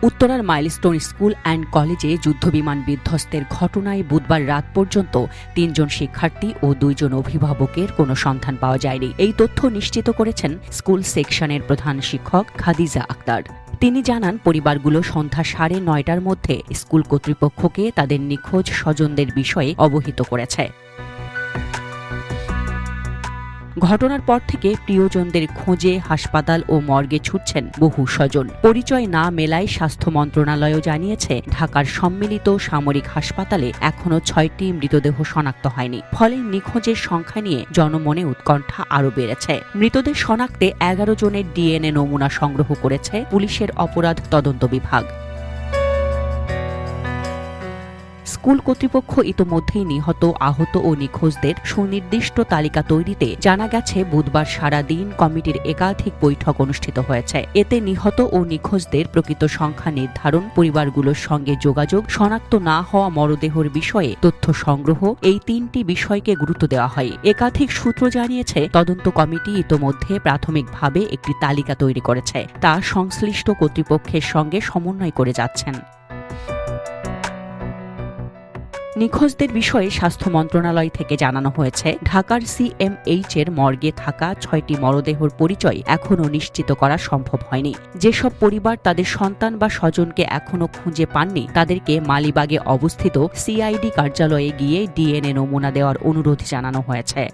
উত্তরার milestone school and কলেজে যুদ্ধবিমান বিধ্বস্তের ঘটনায় বুধবার রাত পর্যন্ত ৩ জন শিক্ষার্থী ও ২ জন অভিভাবকের কোনো সন্ধান পাওয়া যায়নি। এই তথ্য নিশ্চিত করেছেন স্কুল সেকশনের প্রধান শিক্ষক খাদিজা আক্তার। তিনি জানান, পরিবারগুলো সন্ধ্যা ৯:৩০টার মধ্যে স্কুল কর্তৃপক্ষকে তাদের নিখোঁজ স্বজনদের বিষয়ে অবহিত করেছে। ঘটনার পর থেকে প্রিয়জনদের খোঁজে হাসপাতাল ও মর্গে ছুটছেন বহু স্বজন। পরিচয় না মেলায় স্বাস্থ্য মন্ত্রণালয়ও জানিয়েছে, ঢাকার সম্মিলিত সামরিক হাসপাতালে এখনো ৬টি মৃতদেহ শনাক্ত হয়নি। ফলে নিখোঁজের সংখ্যা নিয়ে জনমনে উৎকণ্ঠা আরও বেড়েছে। মৃতদের শনাক্তে ১১ জনের ডিএনএ নমুনা সংগ্রহ করেছে পুলিশের অপরাধ তদন্ত বিভাগ। স্কুল কর্তৃপক্ষ ইতোমধ্যেই নিহত, আহত ও নিখোঁজদের সুনির্দিষ্ট তালিকা তৈরিতে জানা গেছে বুধবার সারাদিন কমিটির একাধিক বৈঠক অনুষ্ঠিত হয়েছে। এতে নিহত ও নিখোঁজদের প্রকৃত সংখ্যা নির্ধারণ, পরিবারগুলোর সঙ্গে যোগাযোগ, শনাক্ত না হওয়া মরদেহের বিষয়ে তথ্য সংগ্রহ, এই ৩টি বিষয়কে গুরুত্ব দেওয়া হয়। একাধিক সূত্র জানিয়েছে, তদন্ত কমিটি ইতোমধ্যে প্রাথমিকভাবে একটি তালিকা তৈরি করেছে, তা সংশ্লিষ্ট কর্তৃপক্ষের সঙ্গে সমন্বয় করে যাচ্ছেন। নিখোঁজদের বিষয়ে স্বাস্থ্য মন্ত্রণালয় থেকে জানানো হয়েছে, ঢাকার সিএমএইচ এর মর্গে থাকা ৬টি মরদেহের পরিচয় এখনও নিশ্চিত করা সম্ভব হয়নি। যেসব পরিবার তাদের সন্তান বা স্বজনকে এখনও খুঁজে পাননি, তাদেরকে মালিবাগে অবস্থিত সিআইডি কার্যালয়ে গিয়ে ডিএনএ নমুনা দেওয়ার অনুরোধ জানানো হয়েছে।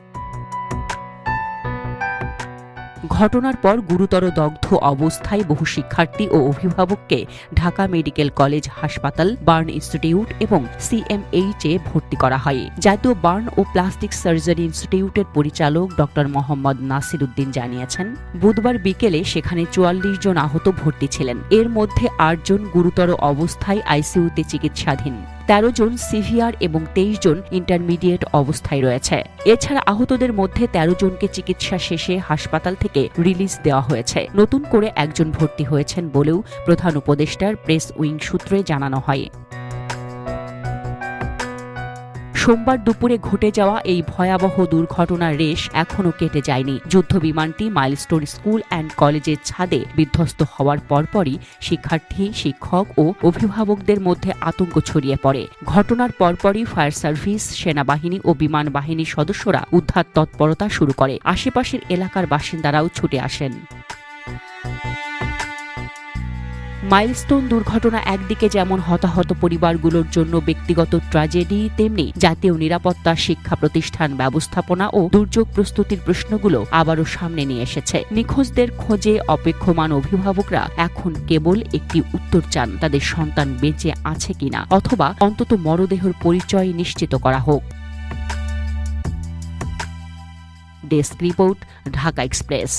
ঘটনার পর গুরুতর দগ্ধ অবস্থায় বহু শিক্ষার্থী ও অভিভাবককে ঢাকা মেডিকেল কলেজ হাসপাতাল, বার্ন ইনস্টিটিউট এবং সিএমএইচ-এ ভর্তি করা হয়। জাতীয় বার্ন ও প্লাস্টিক সার্জারি ইনস্টিটিউটের পরিচালক ড. মোহাম্মদ নাসির উদ্দিন জানিয়েছেন, বুধবার বিকেলে সেখানে ৪৪ জন আহত ভর্তি ছিলেন। এর মধ্যে ৮ জন গুরুতর অবস্থায় আইসিইউতে চিকিৎসাধীন, ১৩ জন সিভিআর এবং ২৩ জন ইন্টারমিডিয়েট অবস্থায় রয়েছে। এছাড়া আহতদের মধ্যে ১৩ জনকে চিকিৎসা শেষে হাসপাতাল থেকে রিলিজ দেওয়া হয়েছে। নতুন করে ১ জন ভর্তি হয়েছেন বলেও প্রধান উপদেষ্টার প্রেস উইং সূত্রে জানানো হয়। সোমবার দুপুরে ঘটে যাওয়া এই ভয়াবহ দুর্ঘটনার রেশ এখনও কেটে যায়নি। যুদ্ধবিমানটি মাইলস্টোন স্কুল অ্যান্ড কলেজের ছাদে বিধ্বস্ত হওয়ার পরপরই শিক্ষার্থী, শিক্ষক ও অভিভাবকদের মধ্যে আতঙ্ক ছড়িয়ে পড়ে। ঘটনার পরপরই ফায়ার সার্ভিস, সেনাবাহিনী ও বিমান বাহিনীর সদস্যরা উদ্ধার তৎপরতা শুরু করে। আশেপাশের এলাকার বাসিন্দারাও ছুটে আসেন। মাইলস্টোন দুর্ঘটনা একদিকে যেমন হতাহত পরিবারগুলোর জন্য ব্যক্তিগত ট্র্যাজেডি, তেমনি জাতীয় নিরাপত্তা, শিক্ষা প্রতিষ্ঠান ব্যবস্থাপনা ও দুর্যোগ প্রস্তুতির প্রশ্নগুলো আবারও সামনে নিয়ে এসেছে। নিখোঁজদের খোঁজে অপেক্ষমান অভিভাবকরা এখন কেবল একটি উত্তর চান, তাদের সন্তান বেঁচে আছে কিনা, অথবা অন্তত মরদেহের পরিচয় নিশ্চিত করা হোক। Desk report, Dhaka express.